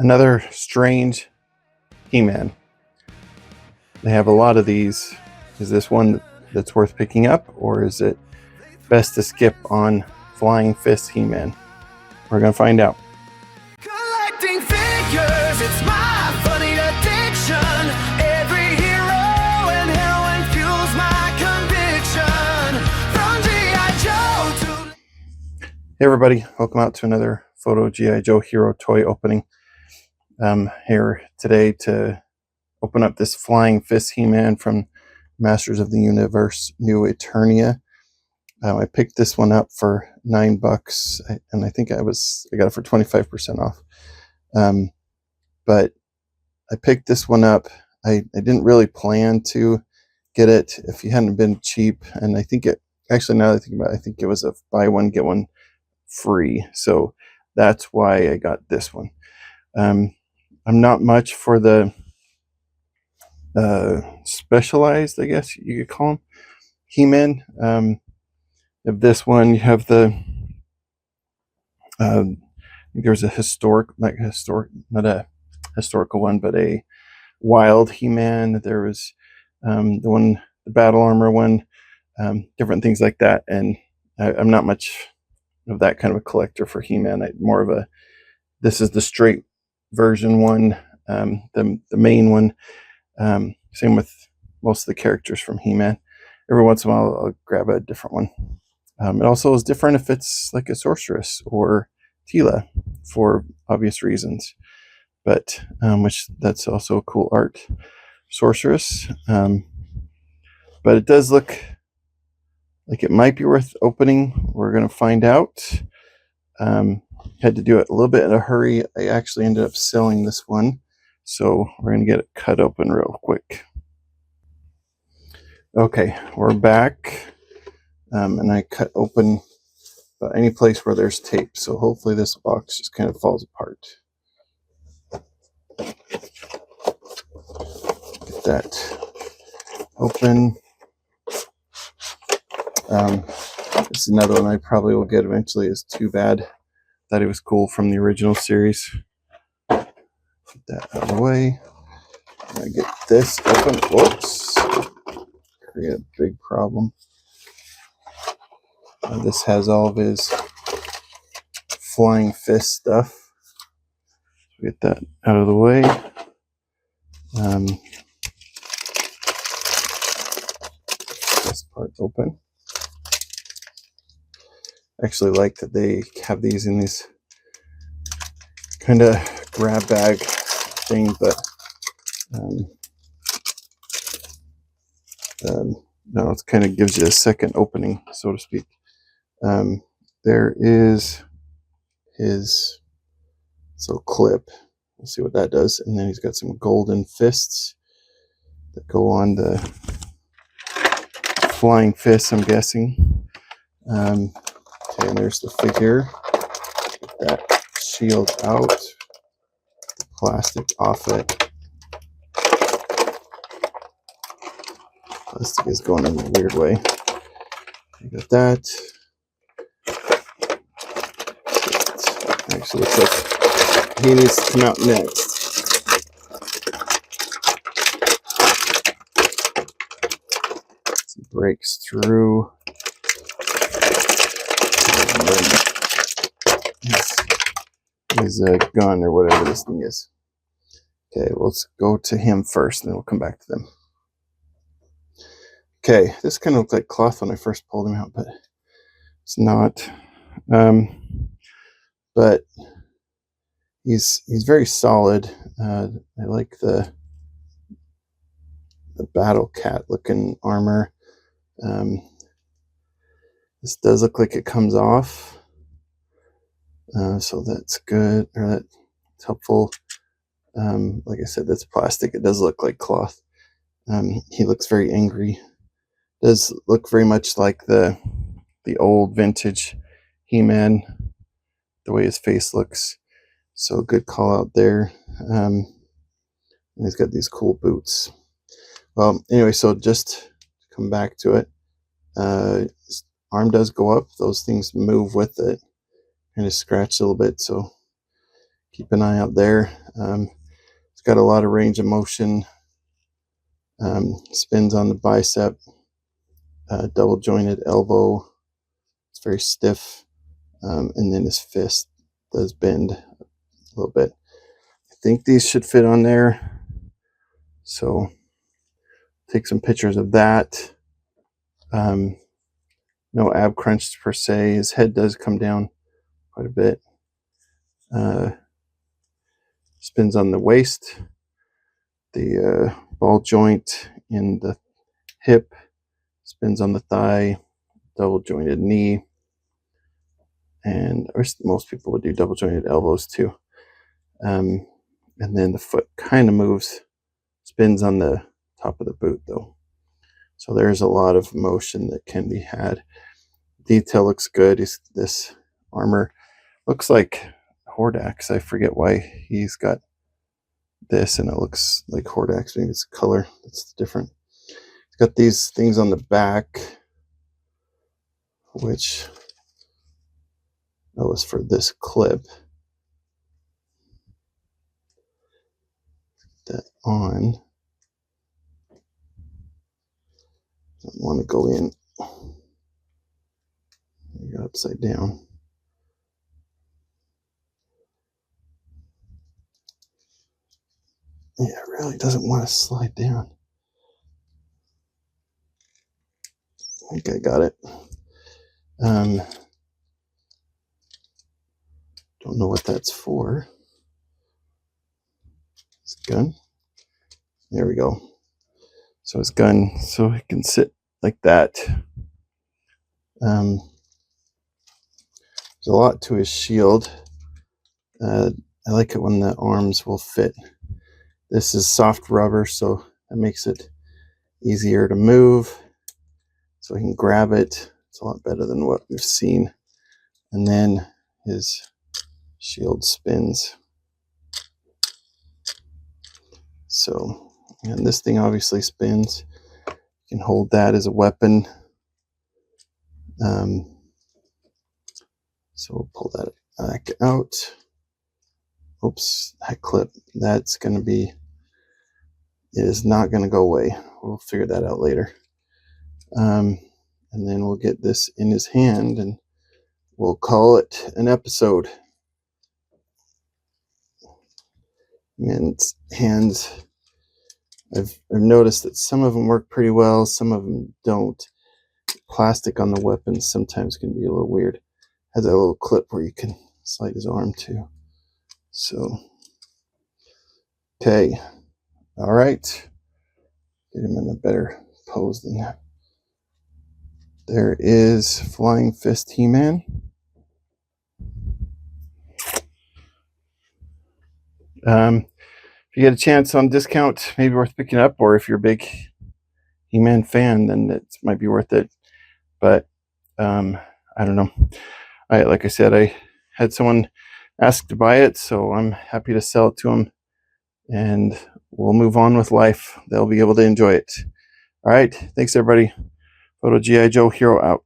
Another strange He-Man. They have a lot of these. Is this one that's worth picking up, or is it best to skip on Flying Fist He-Man? We're going to find out. Collecting figures, it's my funny addiction. Every hero and heroine fuels my conviction. From G.I. Joe to... Hey everybody, welcome out to another PhotoGIJoeHero toy opening. Here today to open up this Flying Fist He-Man from Masters of the Universe new Eternia. I picked this one up for $9, and I think I got it for 25% off. But I picked this one up. I didn't really plan to get it if you hadn't been cheap, and I think it actually, now that I think about it, I think it was a buy one get one free, so that's why I got this one. I'm not much for the specialized, I guess you could call them, He-Man. Of this one, you have the there's a not a historical one, but a wild He-Man. There was the battle armor one, different things like that. And I'm not much of that kind of a collector for He-Man. More of this is the straight version one, the main one. Same with most of the characters from He-Man. Every once in a while, I'll grab a different one. It also is different if it's like a sorceress or Tila, for obvious reasons. But that's also a cool art sorceress. But it does look like it might be worth opening. We're going to find out. Had to do it a little bit in a hurry. I actually ended up selling this one, so we're going to get it cut open real quick. Okay, we're back, and I cut open any place where there's tape, so hopefully this box just kind of falls apart. Get that open. This is another one I probably will get eventually. Is Too Bad. Thought it was cool from the original series. Put that out of the way. I'm gonna get this open. Whoops. Create a big problem. This has all of his Flying Fist stuff. Get that out of the way. This part open. I actually like that they have these in these kind of grab bag thing, but no, it kind of gives you a second opening, so to speak. There is his clip. We'll see what that does. And then he's got some golden fists that go on the Flying Fists, I'm guessing. Okay, and there's the figure. Get that shield out. The plastic off it. Plastic is going in a weird way. I got that. It actually looks like he needs to come out next. So it breaks through. His gun or whatever this thing is. Okay, let's go to him first, and then we'll come back to them. Okay, this kind of looked like cloth when I first pulled him out, but it's not. But he's very solid. I like the battle cat looking armor. This does look like it comes off. So that's good, or that's helpful. Like I said, that's plastic. It does look like cloth. He looks very angry. Does look very much like the old vintage He-Man, the way his face looks. So good call out there. And he's got these cool boots. Well, anyway, so just to come back to it, his arm does go up. Those things move with it. Kind of scratch a little bit, so keep an eye out there. It's got a lot of range of motion. Spins on the bicep, double jointed elbow. It's very stiff, and then his fist does bend a little bit. I think these should fit on there, so take some pictures of that. No ab crunch per se. His head does come down quite a bit. Spins on the waist, the ball joint in the hip, spins on the thigh, double jointed knee, and most people would do double jointed elbows too. And then the foot kind of moves, spins on the top of the boot though. So there's a lot of motion that can be had. Detail looks good. This armor looks like Hordak's. I forget why he's got this and it looks like Hordak's. Maybe it's color that's different. It's got these things on the back, which that was for this clip. Put that on. Don't want to go in. You go upside down. Yeah, it really doesn't want to slide down. I think I got it. Don't know what that's for. His gun. There we go. So his gun, so it can sit like that. There's a lot to his shield. I like it when the arms will fit. This is soft rubber, so that makes it easier to move. So he can grab it. It's a lot better than what we've seen. And then his shield spins. So, and this thing obviously spins. You can hold that as a weapon. So we'll pull that back out. Oops, that clip, that's going to be, it is not going to go away. We'll figure that out later. And then we'll get this in his hand and we'll call it an episode. And hands, I've noticed that some of them work pretty well, some of them don't. Plastic on the weapons sometimes can be a little weird. Has a little clip where you can slide his arm to. So, okay, all right. Get him in a better pose than that. There is Flying Fist He-Man. If you get a chance on discount, maybe worth picking up, or if you're a big He-Man fan, then it might be worth it. But I don't know. Like I said, I had someone ask to buy it, so I'm happy to sell it to them, and we'll move on with life. They'll be able to enjoy it. All right, thanks everybody. PhotoGIJoeHero out.